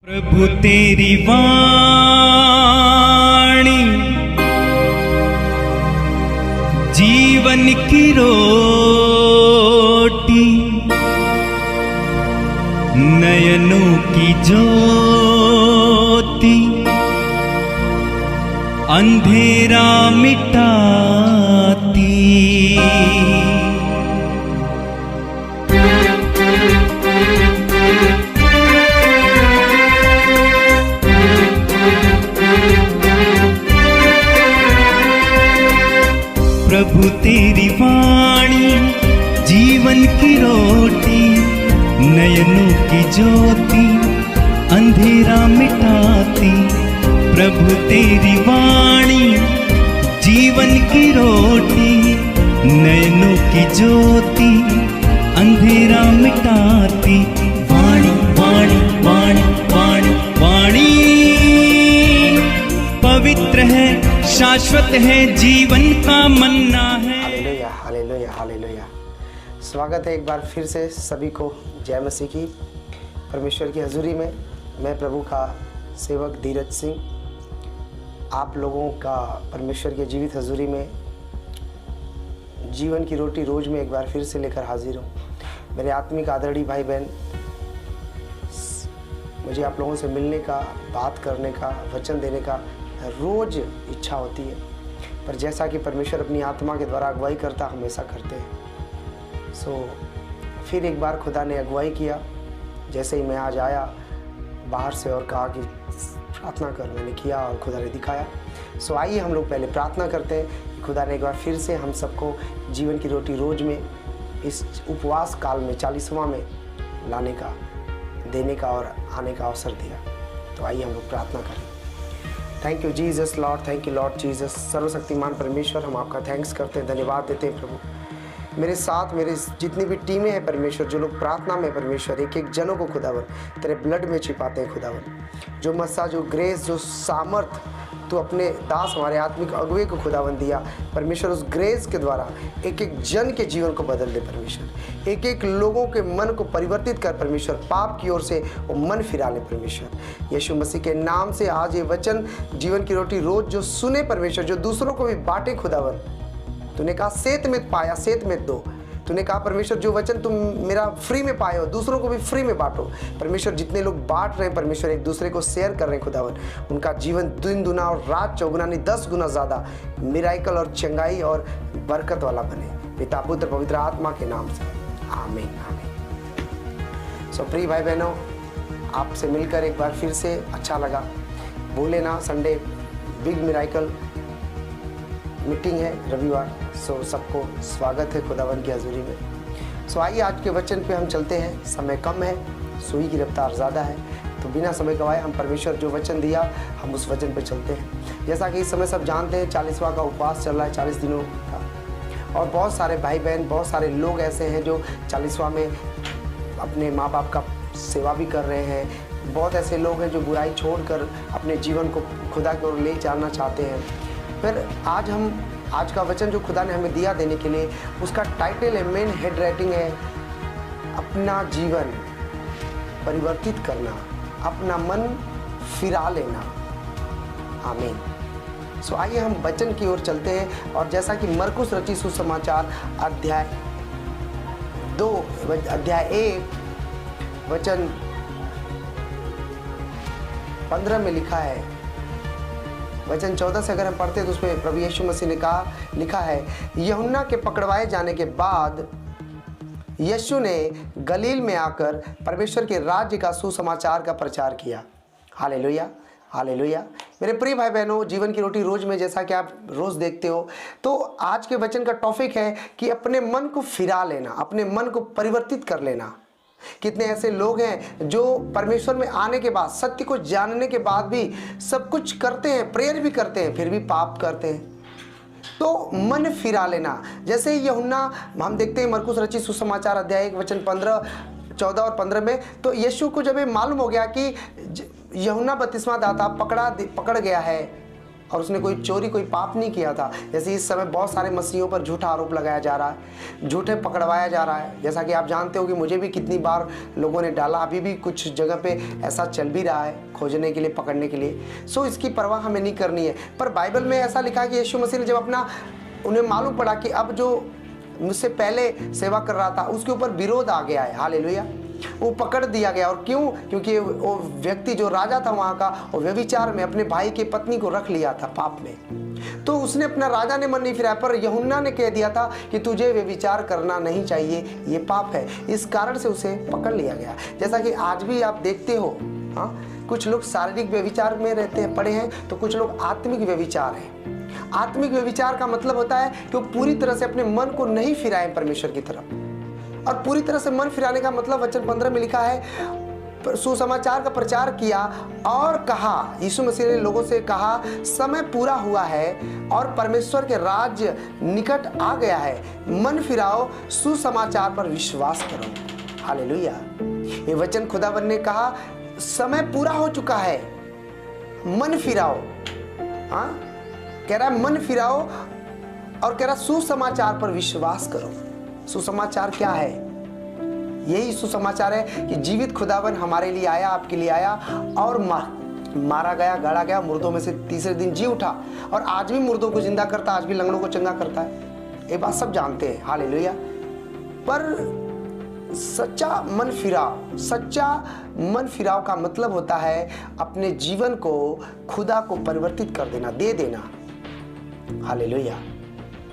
प्रभु तेरी वाणी जीवन की रोटी, नयनों की ज्योति, अंधेरा मिटाती। प्रभु तेरी वाणी जीवन की रोटी, नयनों की ज्योति, अंधेरा मिटाती। प्रभु तेरी वाणी जीवन की रोटी, नयनों की ज्योति, अंधेरा मिटाती। वाणी वाणी वाणी वाणी वाणी पवित्र है, शाश्वत है, जीवन का मन्ना है। Hallelujah hallelujah hallelujah. स्वागत है एक बार फिर से सभी को जय मसीह की परमेश्वर की हजूरी में। मैं प्रभु का सेवक धीरज सिंह आप लोगों का परमेश्वर के जीवित हजूरी में जीवन की रोटी रोज में एक बार फिर से लेकर हाजिर हूँ। मेरे आत्मिक आदरणीय भाई बहन, मुझे आप लोगों से मिलने का, बात करने का, वचन देने का रोज इच्छा होती है, पर जैसा कि परमेश्वर अपनी आत्मा के द्वारा अगुवाई करता हमेशा करते हैं। फिर एक बार खुदा ने अगुवाई किया। जैसे ही मैं आज आया बाहर से और कहा कि प्रार्थना कर, मैंने किया और खुदा ने दिखाया। आइए हम लोग पहले प्रार्थना करते हैं कि खुदा ने एक बार फिर से हम सबको जीवन की रोटी रोज में इस उपवास काल में 40वां में लाने का, देने का और आने का अवसर दिया। तो आइए हम लोग प्रार्थना करें। Thank you Jesus Lord, thank you Lord Jesus. सर्वशक्तिमान परमेश्वर, हम आपका थैंक्स करते हैं, धन्यवाद देते हैं प्रभु। मेरे साथ मेरे जितनी भी टीमें हैं परमेश्वर, जो लोग प्रार्थना में परमेश्वर एक एक जनों को खुदावन तेरे ब्लड में छिपाते हैं खुदावन, जो मस्सा, जो ग्रेस, जो सामर्थ तो अपने दास हमारे आत्मिक अगुवे को खुदावन दिया परमेश्वर, उस ग्रेस के द्वारा एक एक जन के जीवन को बदल दे परमेश्वर। एक एक लोगों के मन को परिवर्तित कर परमेश्वर, पाप की ओर से वो मन फिरा ले परमेश्वर। यीशु मसीह के नाम से आज ये वचन जीवन की रोटी रोज जो सुने परमेश्वर, जो दूसरों को भी बांटे खुदावन। तूने कहा सेत में पाया सेत में दो। तूने कहा परमेश्वर जो वचन तुम मेरा फ्री में पाए हो दूसरों को भी फ्री में बांटो परमेश्वर। जितने लोग बांट रहे हैं परमेश्वर, एक दूसरे को शेयर कर रहे हैं खुदावन, उनका जीवन दिन दुना और रात चौगुना नहीं 10 गुना ज़्यादा मिराइकल और चंगाई और बरकत वाला बने, पिता पुत्र पवित्र आत्मा के नाम से आमीन आमीन। प्रिय भाई बहनों, आपसे मिलकर एक बार फिर से अच्छा लगा। भूले ना, संडे बिग मिराइकल मीटिंग है रविवार। सबको स्वागत है खुदावन की हजूरी में। आइए आज के वचन पे हम चलते हैं। समय कम है, सुई की रफ्तार ज़्यादा है, तो बिना समय गवाए हम परमेश्वर जो वचन दिया हम उस वचन पे चलते हैं। जैसा कि इस समय सब जानते हैं 40वां का उपवास चल रहा है, 40 दिनों का, और बहुत सारे भाई बहन, बहुत सारे लोग ऐसे हैं जो 40वां में अपने माँ बाप का सेवा भी कर रहे हैं। बहुत ऐसे लोग हैं जो बुराई छोड़कर अपने जीवन को खुदा की ओर ले जाना चाहते हैं। फिर आज का वचन जो खुदा ने हमें दिया देने के लिए, उसका टाइटल है, मेन हेड राइटिंग है, अपना जीवन परिवर्तित करना, अपना मन फिरा लेना। आमीन। आइए हम वचन की ओर चलते हैं। और जैसा कि मरकुस रचित सुसमाचार अध्याय 1 वचन 15 में लिखा है। वचन 14 से अगर हम पढ़ते हैं तो उसमें प्रभु यीशु मसीह ने लिखा है, यूहन्ना के पकड़वाए जाने के बाद यीशु ने गलील में आकर परमेश्वर के राज्य का सुसमाचार का प्रचार किया। Hallelujah hallelujah. मेरे प्रिय भाई बहनों, जीवन की रोटी रोज में जैसा कि आप रोज देखते हो, तो आज के वचन का टॉपिक है कि अपने मन को फिरा लेना, अपने मन को परिवर्तित कर लेना। कितने ऐसे लोग हैं जो परमेश्वर में आने के बाद, सत्य को जानने के बाद भी सब कुछ करते हैं, प्रेयर भी करते हैं, फिर भी पाप करते हैं। तो मन फिरा लेना, जैसे यूहन्ना हम देखते हैं मरकुस रचित सुसमाचार अध्याय 1 वचन 14 और 15 में, तो यीशु को जब ये मालूम हो गया कि यूहन्ना बपतिस्मा दाता पकड़ गया है और उसने कोई चोरी कोई पाप नहीं किया था। जैसे इस समय बहुत सारे मसीहों पर झूठा आरोप लगाया जा रहा है, झूठे पकड़वाया जा रहा है। जैसा कि आप जानते हो कि मुझे भी कितनी बार लोगों ने डाला, अभी भी कुछ जगह पे ऐसा चल भी रहा है खोजने के लिए, पकड़ने के लिए। सो इसकी परवाह हमें नहीं करनी है। पर बाइबल में ऐसा लिखा कि यीशु मसीह ने जब उन्हें मालूम पड़ा कि अब जो मुझसे पहले सेवा कर रहा था उसके ऊपर विरोध आ गया है, हालेलुया, वो पकड़ दिया गया। और क्यों? क्योंकि वो व्यक्ति जो राजा था वहाँ का, वो व्यभिचार में अपने भाई की पत्नी को रख लिया था पाप में। तो उसने अपना राजा ने मन नहीं फिराया, पर यूहन्ना ने कह दिया था कि तुझे व्यभिचार करना नहीं चाहिए, ये पाप है। इस कारण से उसे पकड़ लिया गया। जैसा कि आज भी आप देखते हो, हाँ, कुछ लोग शारीरिक व्यभिचार में रहते हैं, पड़े हैं, तो कुछ लोग आत्मिक व्यभिचार हैं। आत्मिक व्यभिचार का मतलब होता है कि वो पूरी तरह से अपने मन को नहीं फिराए परमेश्वर की तरफ। और पूरी तरह से मन फिराने का मतलब वचन 15 में लिखा है, सुसमाचार का प्रचार किया और कहा, यीशु मसीह ने लोगों से कहा, समय पूरा हुआ है और परमेश्वर के राज्य निकट आ गया है। मन फिराओ, सुसमाचार पर विश्वास करो। हालेलुया। ये वचन खुदावन ने कहा, समय पूरा हो चुका है, मन फिराओ। हाँ, कह रहा है मन फिराओ और कह रहा सुसमाचार पर विश्वास करो। सुसमाचार क्या है? यही सुसमाचार है कि जीवित खुदावन हमारे लिए आया, आपके लिए आया और मारा गया, गाड़ा गया, मुर्दों में से तीसरे दिन जी उठा और आज भी मुर्दों को जिंदा करता है, आज भी लंगड़ों को चंगा करता है। ये बात सब जानते हैं, हालेलुया। पर सच्चा मन फिराव, सच्चा मन फिराव का मतलब होता है अपने जीवन को खुदा को परिवर्तित कर देना, दे देना। Hallelujah,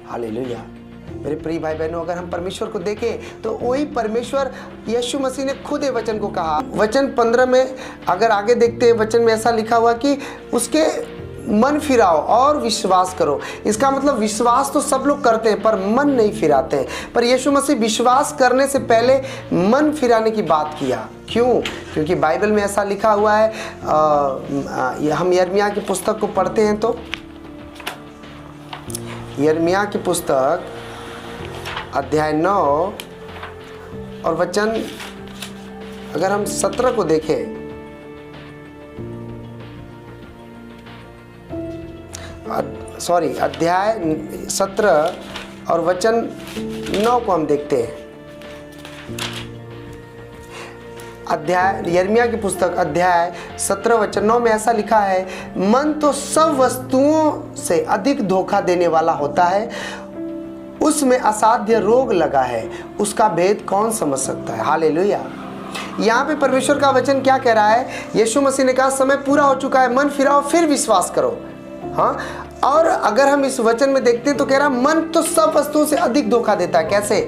hallelujah. मेरे प्रिय भाई बहनों, अगर हम परमेश्वर को देखें तो वही परमेश्वर यीशु मसीह ने खुद ये वचन को कहा। वचन 15 में अगर आगे देखते हैं, वचन में ऐसा लिखा हुआ कि उसके मन फिराओ और विश्वास करो। इसका मतलब विश्वास तो सब लोग करते हैं पर मन नहीं फिराते हैं। पर यीशु मसीह विश्वास करने से पहले मन फिराने की बात किया। क्यों? क्योंकि बाइबल में ऐसा लिखा हुआ है, हम यिर्मयाह की पुस्तक को पढ़ते हैं तो यिर्मयाह की पुस्तक अध्याय 9 और वचन अगर हम 17 को देखें, अध्याय 17 और वचन 9 को हम देखते हैं। अध्याय यिर्मयाह की पुस्तक अध्याय 17 वचन 9 में ऐसा लिखा है, मन तो सब वस्तुओं से अधिक धोखा देने वाला होता है, उसमें असाध्य रोग लगा है, उसका भेद कौन समझ सकता है। हालेलुया। यहाँ पे परमेश्वर का वचन क्या कह रहा है? यीशु मसीह ने कहा समय पूरा हो चुका है, मन फिराओ फिर विश्वास करो। हाँ, और अगर हम इस वचन में देखते हैं तो कह रहा मन तो सब वस्तुओं से अधिक धोखा देता है। कैसे?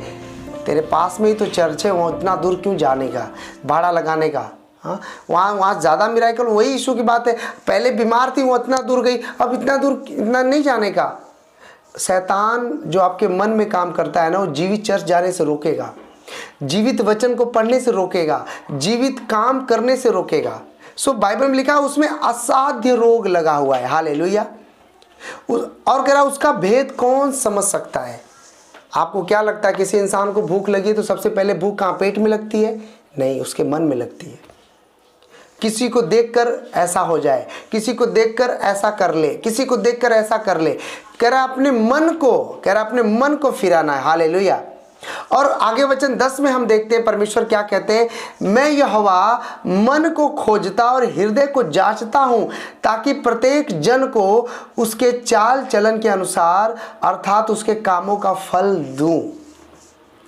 तेरे पास में ही तो चर्च है, वहाँ इतना दूर क्यों जाने का, भाड़ा लगाने का। हाँ, वहाँ ज़्यादा मिराकल, वही यीशु की बात है। पहले बीमार थी, वो इतना दूर गई, अब इतना दूर इतना नहीं जाने का। शैतान जो आपके मन में काम करता है ना, वो जीवित चर्च जाने से रोकेगा, जीवित वचन को पढ़ने से रोकेगा, जीवित काम करने से रोकेगा। सो बाइबल में लिखा है उसमें असाध्य रोग लगा हुआ है। हालेलुया। और कह रहा उसका भेद कौन समझ सकता है। आपको क्या लगता है किसी इंसान को भूख लगी तो सबसे पहले भूख कहाँ पेट में लगती है? नहीं, उसके मन में लगती है। किसी को देखकर ऐसा हो जाए, किसी को देखकर ऐसा कर ले, किसी को देखकर ऐसा कर ले। कह रहा अपने मन को फिराना है। हालेलुया। और आगे वचन 10 में हम देखते हैं परमेश्वर क्या कहते हैं, मैं यहोवा मन को खोजता और हृदय को जांचता हूं ताकि प्रत्येक जन को उसके चाल चलन के अनुसार अर्थात उसके कामों का फल दूं।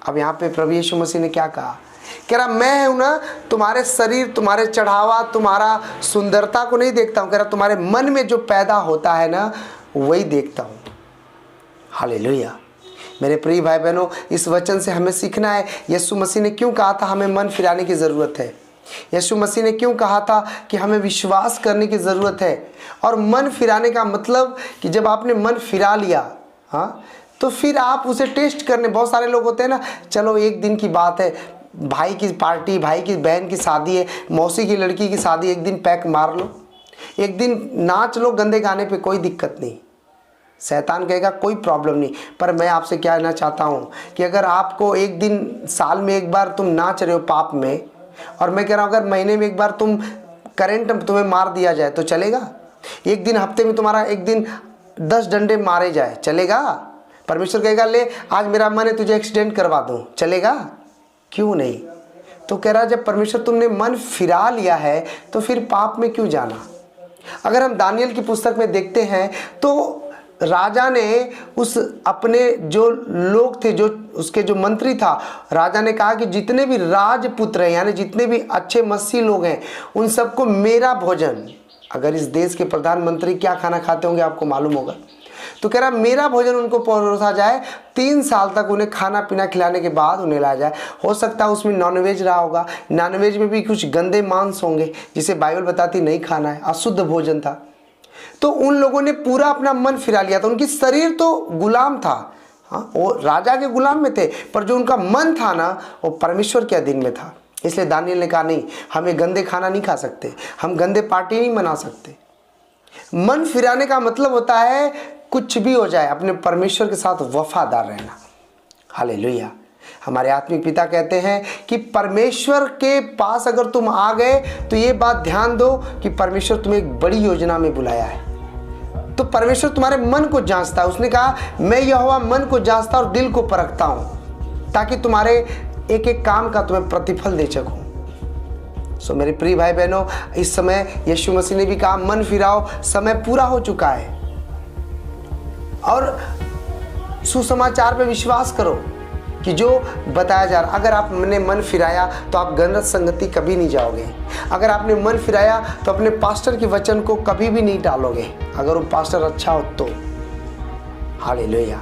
अब यहाँ पे प्रभु यीशु मसीह ने क्या कहा? कह रहा मैं हूं ना, तुम्हारे शरीर, तुम्हारे चढ़ावा, तुम्हारा सुंदरता को नहीं देखता हूं, कह रहा तुम्हारे मन में जो पैदा होता है ना वही देखता हूं। हालेलुया। मेरे प्रिय भाई बहनों, इस वचन से हमें सीखना है यीशु मसीह ने क्यों कहा था हमें मन फिराने की ज़रूरत है। यीशु मसीह ने क्यों कहा था कि हमें विश्वास करने की ज़रूरत है। और मन फिराने का मतलब कि जब आपने मन फिरा लिया, हाँ, तो फिर आप उसे टेस्ट करने, बहुत सारे लोग होते हैं ना, चलो एक दिन की बात है, भाई की पार्टी, भाई की बहन की शादी है, मौसी की लड़की की शादी, एक दिन पैक मार लो, एक दिन नाच लो गंदे गाने पे, कोई दिक्कत नहीं। शैतान कहेगा कोई प्रॉब्लम नहीं। पर मैं आपसे क्या कहना चाहता हूँ कि अगर आपको एक दिन, साल में एक बार तुम नाच रहे हो पाप में, और मैं कह रहा हूँ अगर महीने में एक बार तुम करंट तुम्हें मार दिया जाए तो चलेगा? एक दिन हफ्ते में तुम्हारा एक दिन 10 डंडे मारे जाए, चलेगा? परमेश्वर कहेगा ले आज मेरा मन है तुझे एक्सीडेंट करवा दूं, चलेगा? क्यों नहीं? तो कह रहा जब परमेश्वर तुमने मन फिरा लिया है तो फिर पाप में क्यों जाना। अगर हम दानियल की पुस्तक में देखते हैं तो राजा ने उस अपने जो लोग थे, जो उसके जो मंत्री था, राजा ने कहा कि जितने भी राजपुत्र हैं यानी जितने भी अच्छे मसीह लोग हैं उन सबको मेरा भोजन, अगर इस देश के प्रधानमंत्री क्या खाना खाते होंगे आपको मालूम होगा, तो कह रहा मेरा भोजन उनको परोसा जाए, 3 साल तक उन्हें खाना पीना खिलाने के बाद उन्हें लाया जाए। हो सकता है उसमें नॉनवेज रहा होगा, नॉनवेज में भी कुछ गंदे मांस होंगे जिसे बाइबल बताती नहीं खाना है, अशुद्ध भोजन था। तो उन लोगों ने पूरा अपना मन फिरा लिया था। उनकी शरीर तो गुलाम था, हाँ वो राजा के गुलाम में थे, पर जो उनका मन था ना वो परमेश्वर के अधीन में था। इसलिए दानियल ने कहा नहीं, हमें गंदे खाना नहीं खा सकते, हम गंदे पार्टी नहीं मना सकते। मन फिराने का मतलब होता है कुछ भी हो जाए अपने परमेश्वर के साथ वफादार रहना। हालेलुया। हमारे आत्मिक पिता कहते हैं कि परमेश्वर के पास अगर तुम आ गए तो ये बात ध्यान दो कि परमेश्वर तुम्हें एक बड़ी योजना में बुलाया है। तो परमेश्वर तुम्हारे मन को जांचता है। उसने कहा मैं यहोवा मन को जांचता और दिल को परखता हूं ताकि तुम्हारे एक एक काम का तुम्हें प्रतिफल दे सकूं। सो मेरे प्रिय भाई बहनों, इस समय यीशु मसीह ने भी कहा मन फिराओ, समय पूरा हो चुका है। और सुसमाचार पे विश्वास करो कि जो बताया जा रहा, अगर आपने मन फिराया तो आप गलत संगति कभी नहीं जाओगे। अगर आपने मन फिराया तो अपने पास्टर के वचन को कभी भी नहीं टालोगे, अगर वो पास्टर अच्छा हो तो। हालेलुया।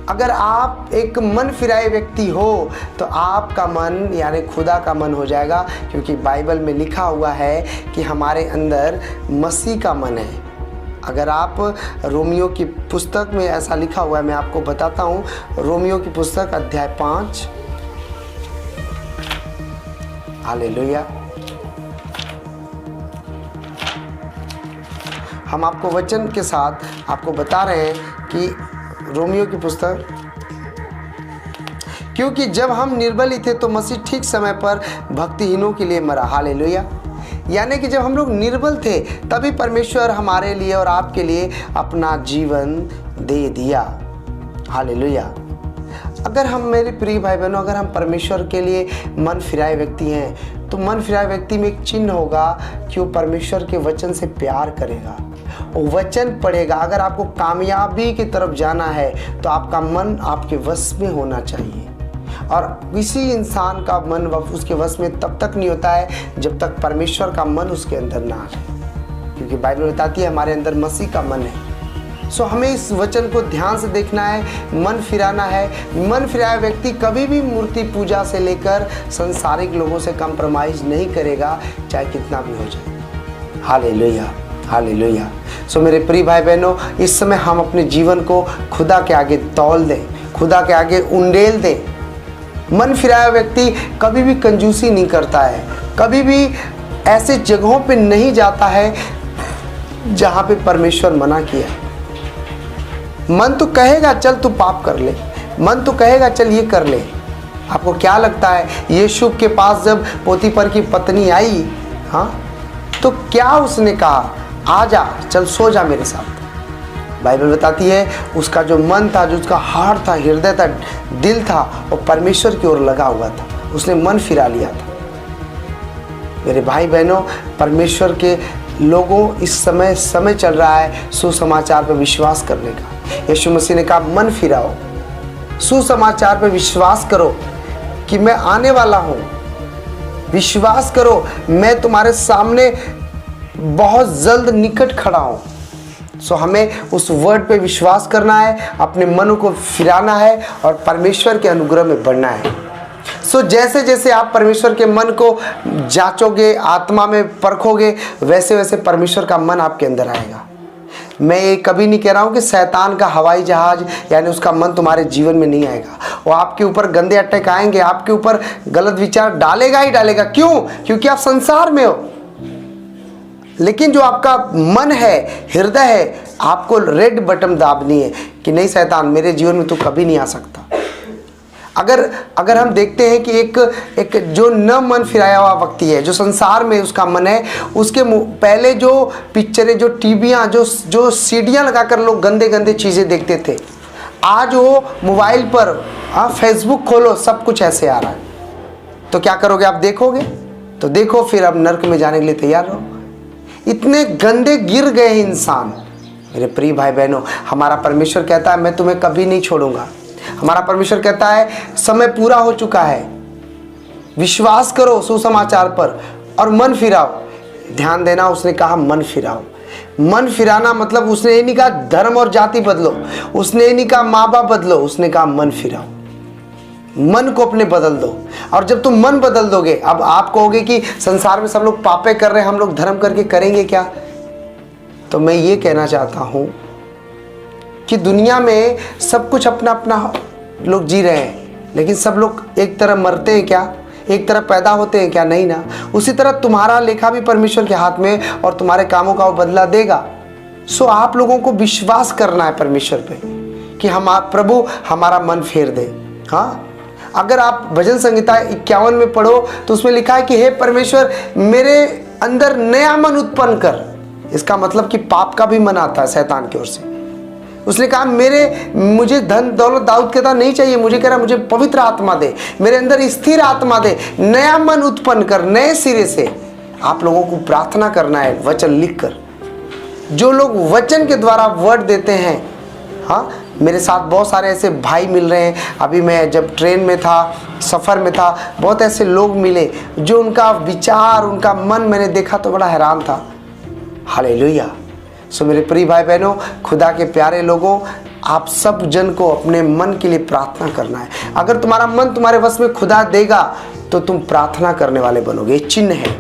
अगर आप एक मन फिराए व्यक्ति हो तो आपका मन यानी खुदा का मन हो जाएगा, क्योंकि बाइबल में लिखा हुआ है कि हमारे अंदर मसीह का मन है। अगर आप रोमियो की पुस्तक में ऐसा लिखा हुआ है, मैं आपको बताता हूँ, रोमियो की पुस्तक अध्याय 5, हालेलुया। हम आपको वचन के साथ आपको बता रहे हैं कि रोमियो की पुस्तक, क्योंकि जब हम निर्बल ही थे तो मसीह ठीक समय पर भक्तिहीनों के लिए मरा। हालेलुया। यानी कि जब हम लोग निर्बल थे तभी परमेश्वर हमारे लिए और आपके लिए अपना जीवन दे दिया। हालेलुया। अगर हम, मेरे प्रिय भाई बहनों, अगर हम परमेश्वर के लिए मन फिराए व्यक्ति हैं तो मन फिराए व्यक्ति में एक चिन्ह होगा कि वो परमेश्वर के वचन से प्यार करेगा, वो वचन पढ़ेगा। अगर आपको कामयाबी की तरफ जाना है तो आपका मन आपके वश में होना चाहिए। और किसी इंसान का मन उसके वश में तब तक नहीं होता है जब तक परमेश्वर का मन उसके अंदर ना आए, क्योंकि बाइबल बताती है हमारे अंदर मसीह का मन है। सो हमें इस वचन को ध्यान से देखना है, मन फिराना है। मन फिराया व्यक्ति कभी भी मूर्ति पूजा से लेकर संसारिक लोगों से कंप्रोमाइज नहीं करेगा, चाहे कितना भी हो जाए। Hallelujah, hallelujah. सो मेरे प्रिय भाई बहनों, इस समय हम अपने जीवन को खुदा के आगे तौल दें, खुदा के आगे उंडेल दें। मन फिराया व्यक्ति कभी भी कंजूसी नहीं करता है, कभी भी ऐसे जगहों पे नहीं जाता है जहां पे परमेश्वर मना किया। मन तो कहेगा चल तू पाप कर ले, मन तो कहेगा चल ये कर ले। आपको क्या लगता है यीशु के पास जब पोतीफर की पत्नी आई, हाँ, तो क्या उसने कहा, आ जा, चल सो जा मेरे साथ। बाइबल बताती है उसका जो मन था, जो उसका हार्ट था, हृदय था, दिल था, वो परमेश्वर की ओर लगा हुआ था। उसने मन फिरा लिया था। मेरे भाई बहनों, परमेश्वर के लोगों, इस समय चल रहा है सुसमाचार पर विश्वास करने का। यीशु मसीह ने कहा मन फिराओ, सुसमाचार पर विश्वास करो कि मैं आने वाला हूँ। विश्वास करो मैं तुम्हारे सामने बहुत जल्द निकट खड़ा हूँ। सो हमें उस वर्ड पे विश्वास करना है, अपने मन को फिराना है और परमेश्वर के अनुग्रह में बढ़ना है। सो जैसे जैसे आप परमेश्वर के मन को जांचोगे, आत्मा में परखोगे, वैसे वैसे परमेश्वर का मन आपके अंदर आएगा। मैं ये कभी नहीं कह रहा हूँ कि शैतान का हवाई जहाज यानी उसका मन तुम्हारे जीवन में नहीं आएगा। वो आपके ऊपर गंदे अटैक आएंगे, आपके ऊपर गलत विचार डालेगा ही डालेगा। क्यों? क्योंकि आप संसार में हो। लेकिन जो आपका मन है, हृदय है, आपको रेड बटन दाबनी है कि नहीं शैतान मेरे जीवन में तो कभी नहीं आ सकता। अगर हम देखते हैं कि एक जो न मन फिराया हुआ व्यक्ति है, जो संसार में उसका मन है, उसके पहले जो पिक्चरें, जो टीवियाँ, जो सीडियाँ लगाकर लोग गंदे गंदे चीज़ें देखते थे, आज वो मोबाइल पर फेसबुक खोलो सब कुछ ऐसे आ रहा है। तो क्या करोगे आप? देखोगे? तो देखो फिर अब नर्क में जाने के लिए तैयार रहो। इतने गंदे गिर गए इंसान। मेरे प्रिय भाई बहनों, हमारा परमेश्वर कहता है मैं तुम्हें कभी नहीं छोड़ूंगा। हमारा परमेश्वर कहता है समय पूरा हो चुका है, विश्वास करो सुसमाचार पर और मन फिराओ। ध्यान देना, उसने कहा मन फिराओ। मन फिराना मतलब उसने ये नहीं कहा धर्म और जाति बदलो, उसने ये नहीं कहा माँ बाप बदलो, उसने कहा मन फिराओ। मन को अपने बदल दो। और जब तुम मन बदल दोगे, अब आप कहोगे कि संसार में सब लोग पापे कर रहे हैं, हम लोग धर्म करके करेंगे क्या? तो मैं ये कहना चाहता हूं कि दुनिया में सब कुछ अपना अपना लोग जी रहे हैं, लेकिन सब लोग एक तरह मरते हैं क्या? एक तरह पैदा होते हैं क्या? नहीं ना। उसी तरह तुम्हारा लेखा भी परमेश्वर के हाथ में और तुम्हारे कामों का वो बदला देगा। सो आप लोगों को विश्वास करना है परमेश्वर पे कि प्रभु हमारा मन फेर दे। हाँ, अगर आप भजन संहिता 51 में पढ़ो तो उसमें लिखा है कि हे परमेश्वर मेरे अंदर नया मन उत्पन्न कर। इसका मतलब कि पाप का भी मन आता है शैतान की ओर से। उसने कहा मुझे धन दौलत, दाऊद कहता नहीं चाहिए, मुझे कह रहा मुझे पवित्र आत्मा दे, मेरे अंदर स्थिर आत्मा दे, नया मन उत्पन्न कर, नए सिरे से। आप लोगों को प्रार्थना करना है वचन लिखकर। जो लोग वचन के द्वारा वर्ड देते हैं, हाँ, मेरे साथ बहुत सारे ऐसे भाई मिल रहे हैं। अभी मैं जब ट्रेन में था, सफ़र में था, बहुत ऐसे लोग मिले जो उनका विचार, उनका मन मैंने देखा तो बड़ा हैरान था। हालेलुया। सो मेरे प्रिय भाई बहनों, खुदा के प्यारे लोगों, आप सब जन को अपने मन के लिए प्रार्थना करना है। अगर तुम्हारा मन तुम्हारे वश में खुदा देगा तो तुम प्रार्थना करने वाले बनोगे। ये चिन्ह है।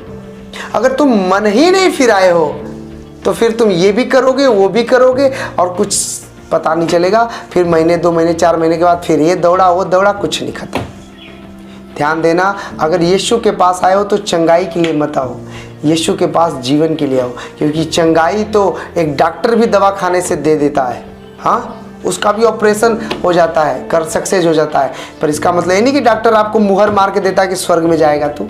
अगर तुम मन ही नहीं फिराए हो तो फिर तुम ये भी करोगे, वो भी करोगे और कुछ पता नहीं चलेगा। फिर महीने, 2 महीने, 4 महीने के बाद फिर ये दौड़ा, वो दौड़ा, कुछ नहीं खत्म। ध्यान देना, अगर यीशु के पास आए हो तो चंगाई के लिए मत आओ, यीशु के पास जीवन के लिए आओ। क्योंकि चंगाई तो एक डॉक्टर भी दवा खाने से दे देता है, हाँ, उसका भी ऑपरेशन हो जाता है, कर सक्सेस हो जाता है। पर इसका मतलब ये नहीं कि डॉक्टर आपको मुहर मार के देता है कि स्वर्ग में जाएगा तू।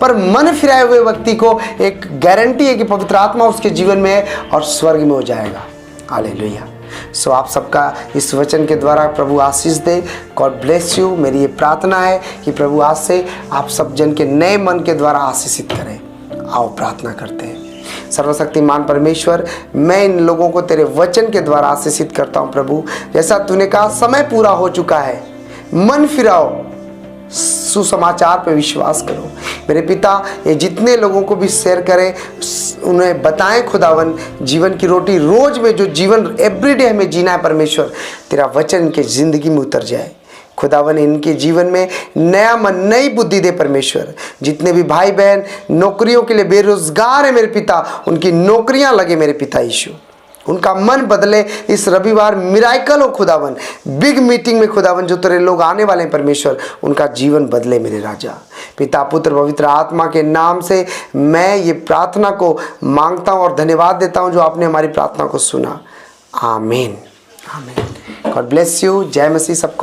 पर मन फिराए हुए व्यक्ति को एक गारंटी है कि पवित्र आत्मा उसके जीवन में है और स्वर्ग में हो जाएगा। हालेलुया। सो आप सबका इस वचन के द्वारा प्रभु आशीष दे। God bless you. मेरी ये प्रार्थना है कि प्रभु आज से आप सब जन के नए मन के द्वारा आशीषित करें। आओ प्रार्थना करते हैं। सर्वशक्तिमान परमेश्वर, मैं इन लोगों को तेरे वचन के द्वारा आशीषित करता हूँ प्रभु। जैसा तूने कहा समय पूरा हो चुका है, मन फिराओ, सुसमाचार पे विश्वास करो। मेरे पिता, ये जितने लोगों को भी शेयर करें, उन्हें बताएं खुदावन, जीवन की रोटी रोज में जो जीवन एवरीडे हमें जीना है परमेश्वर, तेरा वचन इनके जिंदगी में उतर जाए। खुदावन इनके जीवन में नया मन, नई बुद्धि दे परमेश्वर। जितने भी भाई बहन नौकरियों के लिए बेरोजगार है मेरे पिता, उनकी नौकरियां लगे मेरे पिता यीशु, उनका मन बदले। इस रविवार मिराइकल हो खुदावन, बिग मीटिंग में खुदावन जो तेरे लोग आने वाले हैं परमेश्वर, उनका जीवन बदले मेरे राजा। पिता, पुत्र, पवित्र आत्मा के नाम से मैं ये प्रार्थना को मांगता हूँ और धन्यवाद देता हूँ जो आपने हमारी प्रार्थना को सुना। आमीन, आमीन। God bless you. जय मसीह सबको।